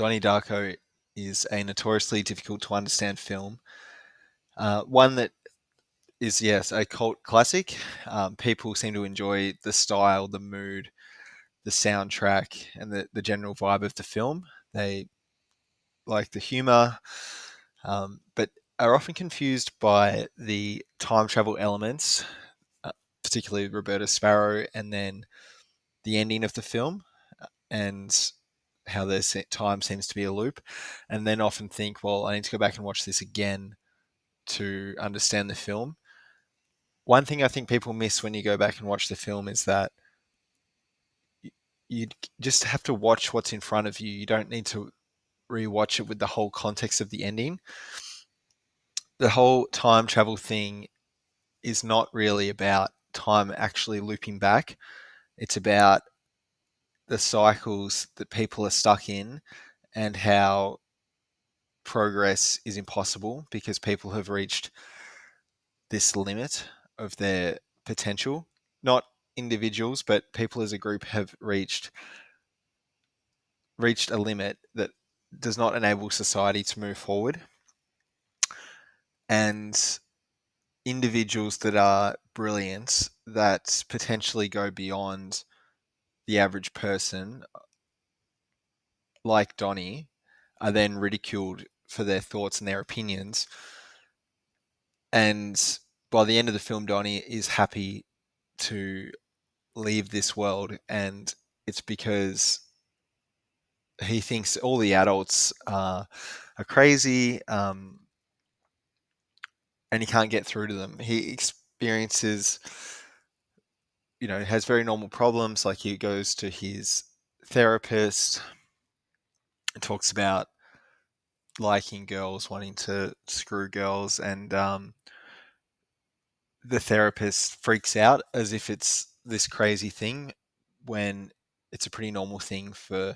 Donnie Darko is a notoriously difficult to understand film. One that is, yes, a cult classic. People seem to enjoy the style, the mood, the soundtrack, and the general vibe of the film. They like the humor, but are often confused by the time travel elements, uh, particularly Roberta Sparrow, and then the ending of the film, and how their time seems to be a loop, and then often think, well, I need to go back and watch this again to understand the film. One thing I think people miss when you go back and watch the film is that you just have to watch what's in front of you. You don't need to rewatch it with the whole context of the ending. The whole time travel thing is not really about time actually looping back. It's about the cycles that people are stuck in and how progress is impossible because people have reached this limit of their potential. Not individuals, but people as a group have reached a limit that does not enable society to move forward. And individuals that are brilliant, that potentially go beyond the average person, like Donnie, are then ridiculed for their thoughts and their opinions. And by the end of the film, Donnie is happy to leave this world, and it's because he thinks all the adults are crazy, and he can't get through to them. He experiences, has very normal problems. Like he goes to his therapist and talks about liking girls, wanting to screw girls, and the therapist freaks out as if it's this crazy thing when it's a pretty normal thing for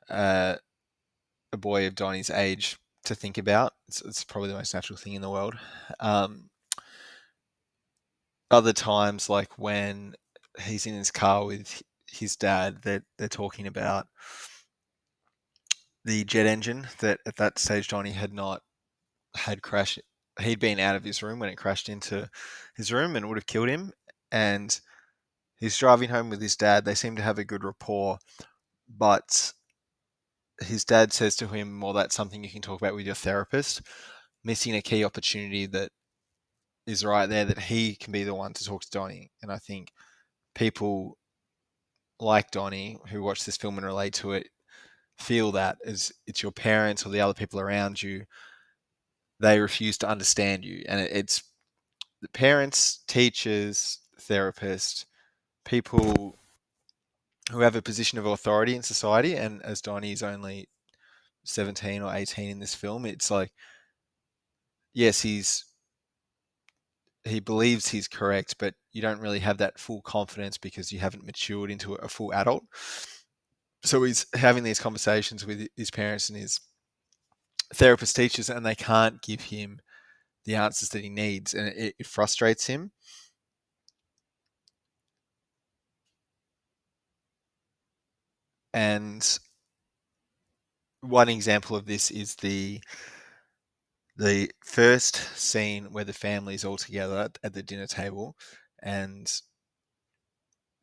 uh, a boy of Donnie's age to think about. It's probably the most natural thing in the world. Um, Other times, like when he's in his car with his dad, they're talking about the jet engine that at that stage Donnie had not had crashed. He'd been out of his room when it crashed into his room and would have killed him. And he's driving home with his dad. They seem to have a good rapport, but his dad says to him, well, that's something you can talk about with your therapist, missing a key opportunity that is right there, that he can be the one to talk to Donnie. And I think people like Donnie who watch this film and relate to it feel that as it's your parents or the other people around you, they refuse to understand you. And it's the parents, teachers, therapists, people who have a position of authority in society. And as Donnie is only 17 or 18 in this film, it's like, yes, he believes he's correct, but you don't really have that full confidence because you haven't matured into a full adult. So he's having these conversations with his parents and his therapist teachers, and they can't give him the answers that he needs, and it frustrates him. And one example of this is the first scene where the family's all together at the dinner table, and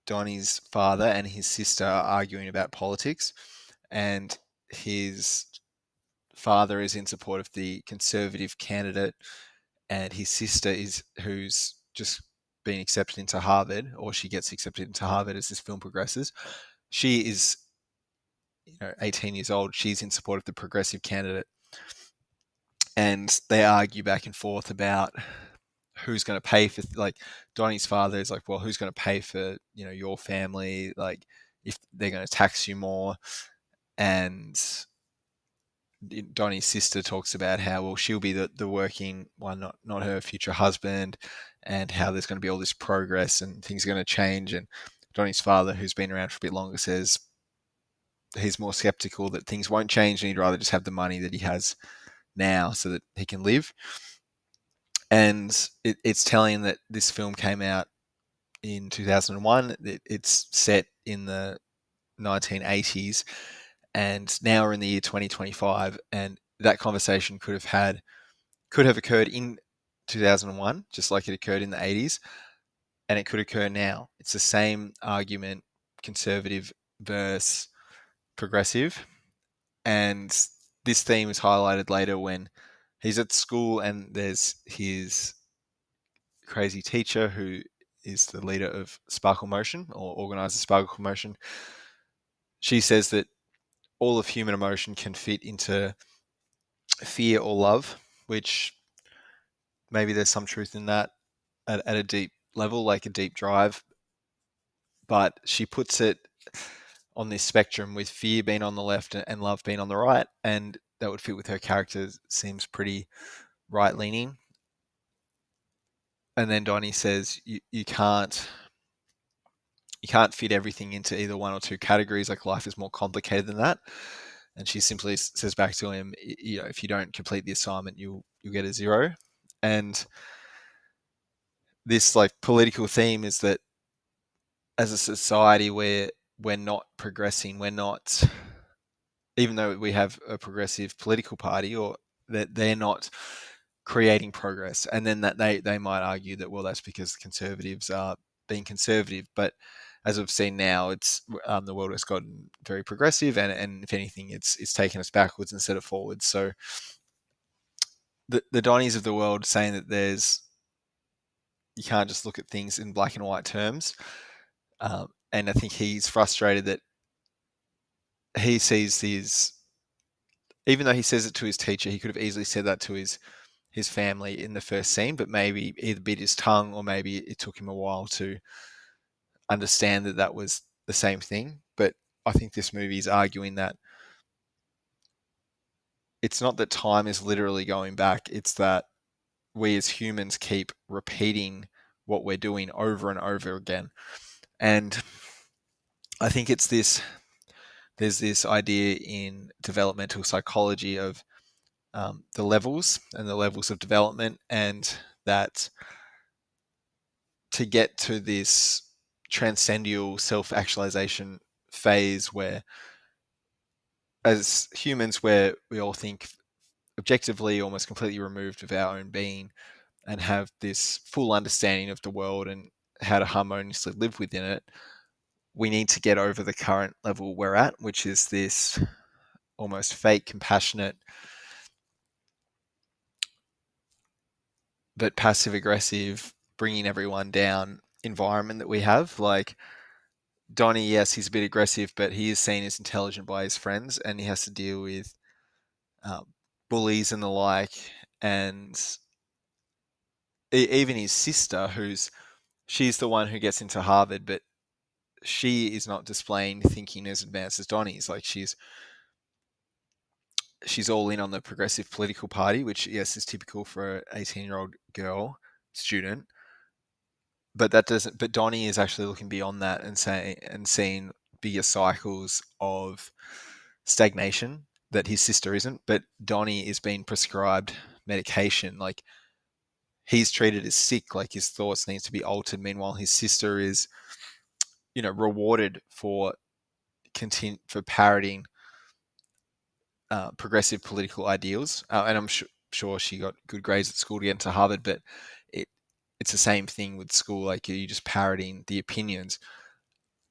Donnie's father and his sister are arguing about politics, and his father is in support of the conservative candidate, and his sister is who's just been accepted into Harvard, or she gets accepted into Harvard as this film progresses. She is, 18 years old. She's in support of the progressive candidate, and they argue back and forth about who's going to pay for, like, Donnie's father is like, well, who's going to pay for your family, like if they're going to tax you more. And Donnie's sister talks about how, well, she'll be the working one, not her future husband, and how there's going to be all this progress and things are going to change. And Donnie's father, who's been around for a bit longer, says he's more skeptical that things won't change and he'd rather just have the money that he has now so that he can live. And it's telling that this film came out in 2001. It's set in the 1980s, and now we're in the year 2025, and that conversation could have occurred in 2001, just like it occurred in the 80s, and it could occur now. It's the same argument, conservative versus progressive. And this theme is highlighted later when he's at school and there's his crazy teacher who is the leader of Sparkle Motion, or organizes Sparkle Motion. She says that all of human emotion can fit into fear or love, which maybe there's some truth in that at a deep level, like a deep drive. But she puts it on this spectrum, with fear being on the left and love being on the right, and that would fit with her character. Seems pretty right leaning. And then Donnie says you can't fit everything into either one or two categories. Like, life is more complicated than that. And she simply says back to him, if you don't complete the assignment, you'll get a 0. And this like political theme is that as a society we're not progressing. We're not, even though we have a progressive political party, or that they're not creating progress. And then that they might argue that, well, that's because conservatives are being conservative. But as we've seen now, it's the world has gotten very progressive, and if anything, it's taken us backwards instead of forwards. So the Donnies of the world saying that you can't just look at things in black and white terms. And I think he's frustrated that he sees even though he says it to his teacher, he could have easily said that to his family in the first scene, but maybe either bit his tongue, or maybe it took him a while to understand that was the same thing. But I think this movie is arguing that it's not that time is literally going back, it's that we as humans keep repeating what we're doing over and over again. And I think there's this idea in developmental psychology of the levels and the levels of development, and that to get to this transcendental self-actualization phase where as humans where we all think objectively, almost completely removed of our own being, and have this full understanding of the world and how to harmoniously live within it, we need to get over the current level we're at, which is this almost fake, compassionate, but passive aggressive, bringing everyone down environment that we have. Like, Donnie, yes, he's a bit aggressive, but he is seen as intelligent by his friends, and he has to deal with um, bullies and the like. And even his sister, she's the one who gets into Harvard, but she is not displaying thinking as advanced as Donnie's. Like, she's all in on the progressive political party, which, yes, is typical for an 18-year-old girl student. But that doesn't. But Donnie is actually looking beyond that and seeing bigger cycles of stagnation that his sister isn't. But Donnie is being prescribed medication. Like, he's treated as sick. Like, his thoughts needs to be altered. Meanwhile, his sister is, rewarded for parroting progressive political ideals. And I'm sure she got good grades at school to get into Harvard, but it's the same thing with school. Like, you're just parroting the opinions.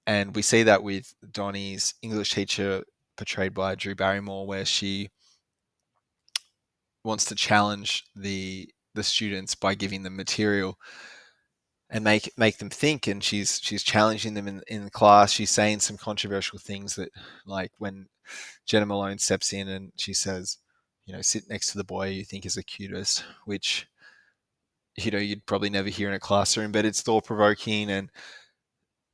And we see that with Donnie's English teacher, portrayed by Drew Barrymore, where she wants to challenge the students by giving them material and make them think. And she's challenging them in class. She's saying some controversial things that, like, when Jenna Malone steps in and she says, sit next to the boy you think is the cutest, which, you'd probably never hear in a classroom, but it's thought provoking. And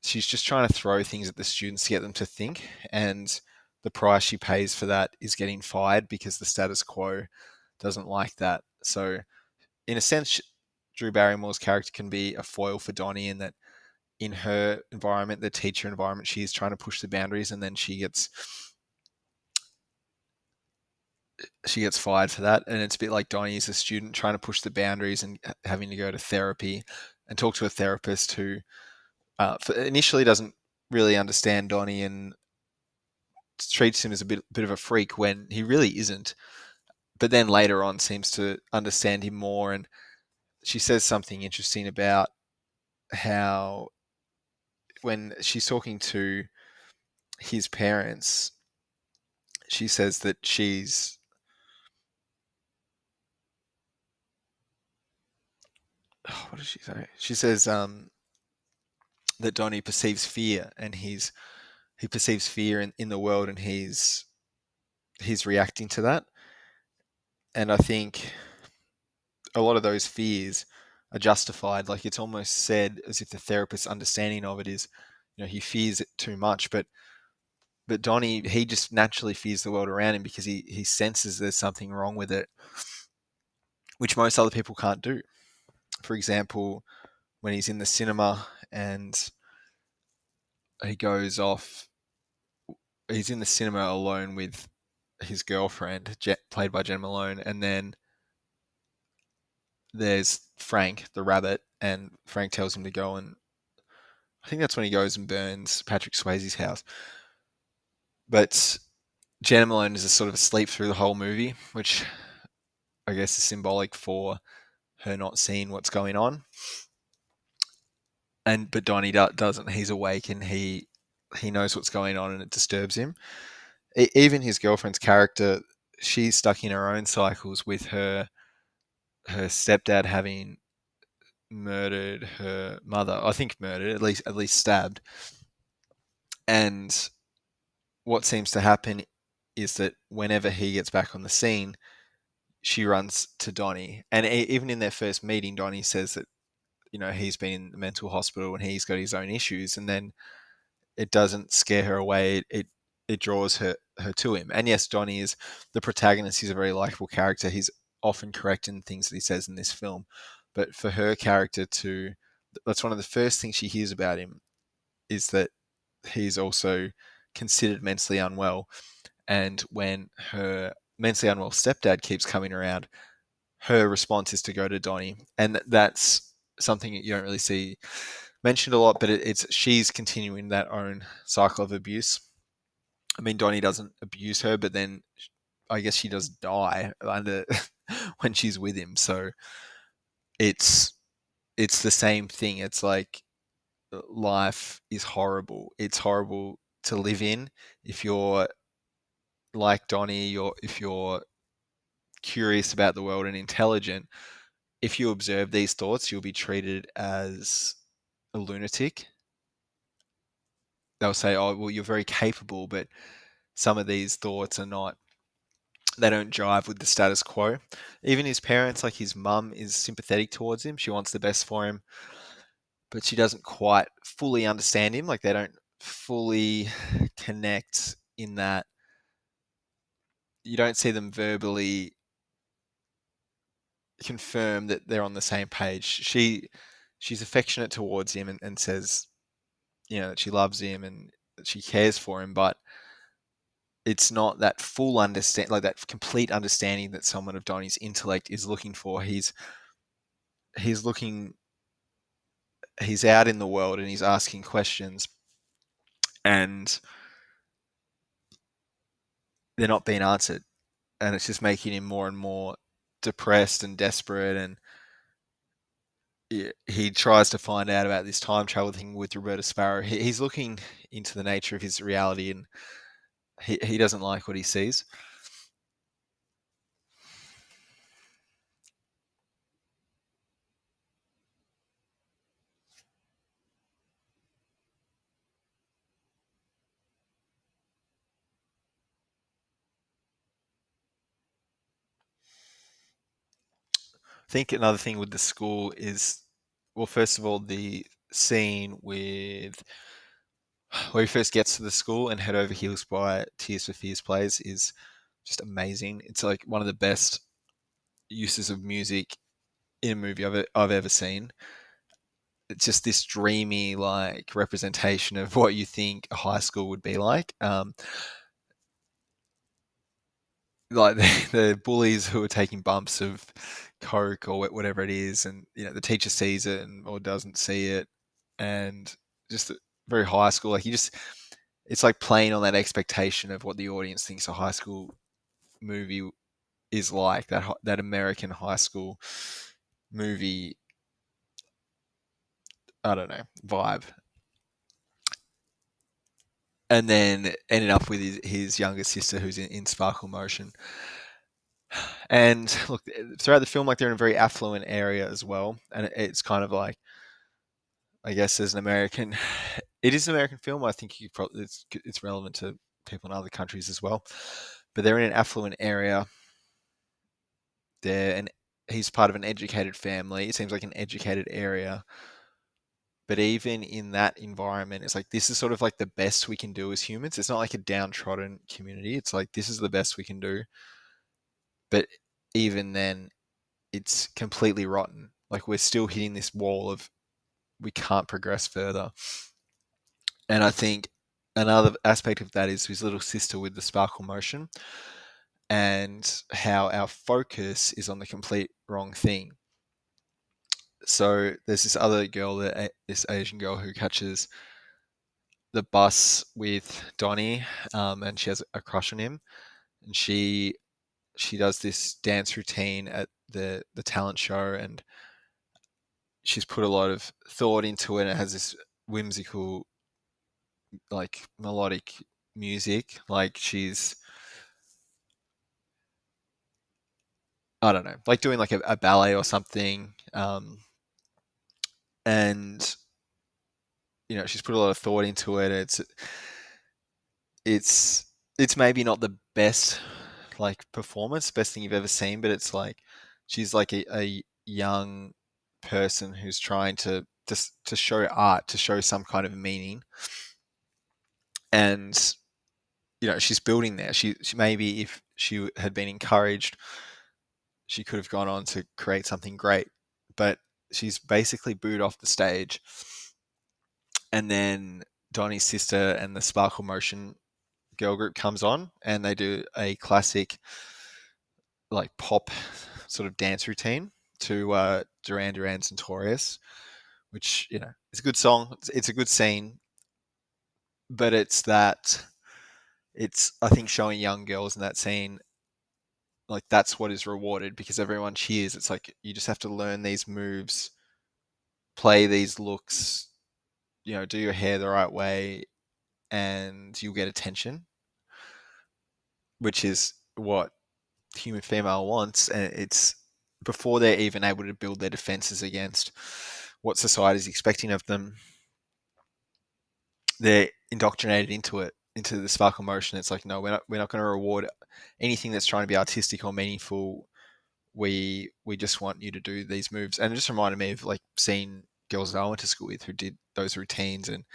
she's just trying to throw things at the students to get them to think. And the price she pays for that is getting fired because the status quo doesn't like that. So, in a sense, Drew Barrymore's character can be a foil for Donnie, in that in her environment, the teacher environment, she's trying to push the boundaries, and then she gets fired for that. And it's a bit like Donnie is a student trying to push the boundaries and having to go to therapy and talk to a therapist who initially doesn't really understand Donnie, and treats him as a bit of a freak when he really isn't. But then later on seems to understand him more. And she says something interesting about how when she's talking to his parents, she says that what does she say? She says that Donnie perceives fear, and he perceives fear in the world, and he's reacting to that. And I think a lot of those fears are justified. Like it's almost said as if the therapist's understanding of it is, he fears it too much. But Donnie, he just naturally fears the world around him because he senses there's something wrong with it, which most other people can't do. For example, when he's in the cinema and he goes off, he's in the cinema alone with his girlfriend, played by Jen Malone, and then there's Frank, the rabbit, and Frank tells him to go, and I think that's when he goes and burns Patrick Swayze's house. But Jen Malone is just sort of asleep through the whole movie, which I guess is symbolic for her not seeing what's going on. But Donnie doesn't. He's awake and he knows what's going on, and it disturbs him. Even his girlfriend's character, she's stuck in her own cycles with her stepdad having murdered her mother. I think murdered, at least stabbed. And what seems to happen is that whenever he gets back on the scene, she runs to Donnie. And even in their first meeting, Donnie says that he's been in the mental hospital and he's got his own issues. And then it doesn't scare her away. It draws her to him. And yes, Donnie is the protagonist. He's a very likable character. He's often correct in things that he says in this film. But for her character that's one of the first things she hears about him, is that he's also considered mentally unwell. And when her mentally unwell stepdad keeps coming around, her response is to go to Donnie. And that's something that you don't really see mentioned a lot, but it's she's continuing that own cycle of abuse. I mean, Donnie doesn't abuse her, but then I guess she does die under when she's with him. So it's it's the same thing. It's like life is horrible. It's horrible to live in if you're like Donnie, or if you're curious about the world and intelligent. If you observe these thoughts, you'll be treated as a lunatic. They'll say, "Oh, well, you're very capable," but some of these thoughts are not. They don't jive with the status quo. Even his parents, like his mum, is sympathetic towards him. She wants the best for him, but she doesn't quite fully understand him. Like they don't fully connect in that you don't see them verbally confirm that they're on the same page. She's affectionate towards him and says, that she loves him and that she cares for him, but it's not that full understand, like that complete understanding that someone of Donnie's intellect is looking for. He's looking, he's out in the world and he's asking questions, and they're not being answered, and it's just making him more and more depressed and desperate. And he tries to find out about this time travel thing with Roberta Sparrow. He's looking into the nature of his reality, and he doesn't like what he sees. I think another thing with the school is, well, first of all, the scene with where he first gets to the school and Head Over Heels by Tears for Fears plays is just amazing. It's like one of the best uses of music in a movie I've ever seen. It's just this dreamy like representation of what you think a high school would be like the bullies who are taking bumps of coke or whatever it is, and the teacher sees it or doesn't see it, and just very high school. Like you just it's like playing on that expectation of what the audience thinks a high school movie is like, that American high school movie, I don't know, vibe. And then ended up with his younger sister who's in Sparkle Motion. And look, throughout the film, like they're in a very affluent area as well, and it's kind of like, I guess, as an American, it is an American film. I think you probably it's relevant to people in other countries as well, but they're in an affluent area. And he's part of an educated family. It seems like an educated area, but even in that environment, it's like this is sort of like the best we can do as humans. It's not like a downtrodden community. It's like this is the best we can do, but even then, it's completely rotten. Like we're still hitting this wall of we can't progress further. And I think another aspect of that is his little sister with the sparkle motion, and how our focus is on the complete wrong thing. So there's this other girl, this Asian girl, who catches the bus with Donnie, and she has a crush on him, and she does this dance routine at the talent show, and she's put a lot of thought into it. And it has this whimsical, like melodic music, like she's, I don't know, like doing like a ballet or something. And she's put a lot of thought into it. It's it's maybe not the best like performance, best thing you've ever seen, but it's like she's like a young person who's trying to show art, to show some kind of meaning, and she's building there. She maybe, if she had been encouraged, she could have gone on to create something great, but she's basically booed off the stage. And then Donnie's sister and the Sparkle Motion girl group comes on, and they do a classic like pop sort of dance routine to Duran Duran's Notorious, which is a good song. It's a good scene, but it's, I think, showing young girls in that scene, like that's what is rewarded because everyone cheers. It's like you just have to learn these moves, play these looks, do your hair the right way, and you'll get attention, which is what human female wants. And it's before they're even able to build their defenses against what society is expecting of them, they're indoctrinated into it, into the sparkle motion. It's like, no, we're not going to reward anything that's trying to be artistic or meaningful. We just want you to do these moves. And it just reminded me of like seeing girls that I went to school with who did those routines, and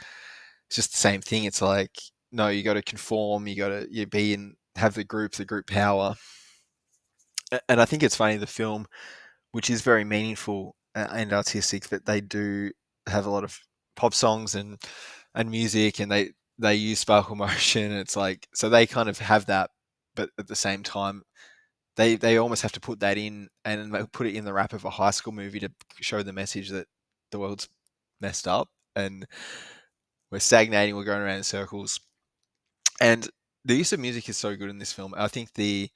it's just the same thing. It's like, no, you got to conform, you got to be in, have the group power. And I think it's funny, the film, which is very meaningful and artistic, that they do have a lot of pop songs and music, and they use sparkle motion. It's like, so they kind of have that, but at the same time, they almost have to put that in, and they put it in the wrap of a high school movie to show the message that the world's messed up and we're stagnating, we're going around in circles. And the use of music is so good in this film. I think the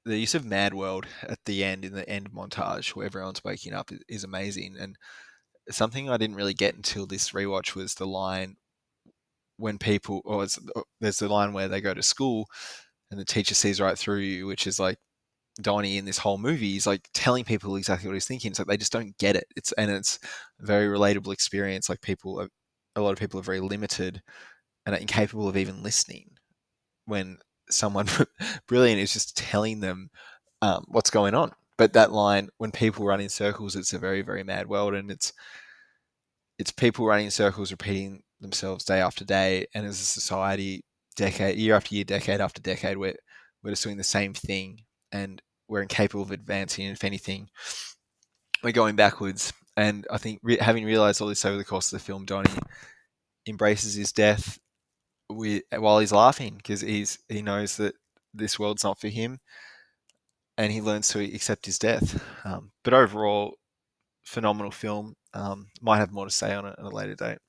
use of Mad World at the end, in the end montage where everyone's waking up, is amazing. And something I didn't really get until this rewatch was the line when people, there's the line where they go to school and the teacher sees right through you, which is like Donnie in this whole movie. He's like telling people exactly what he's thinking. It's like they just don't get it. It's a very relatable experience. Like a lot of people are very limited and are incapable of even listening when someone brilliant is just telling them what's going on. But that line, when people run in circles, it's a very, very mad world, and it's people running in circles, repeating themselves day after day. And as a society, year after year, decade after decade, we're just doing the same thing, and we're incapable of advancing. And if anything, we're going backwards. And I think having realized all this over the course of the film, Donnie embraces his death while he's laughing, because he knows that this world's not for him, and he learns to accept his death. But overall, phenomenal film. Might have more to say on it at a later date.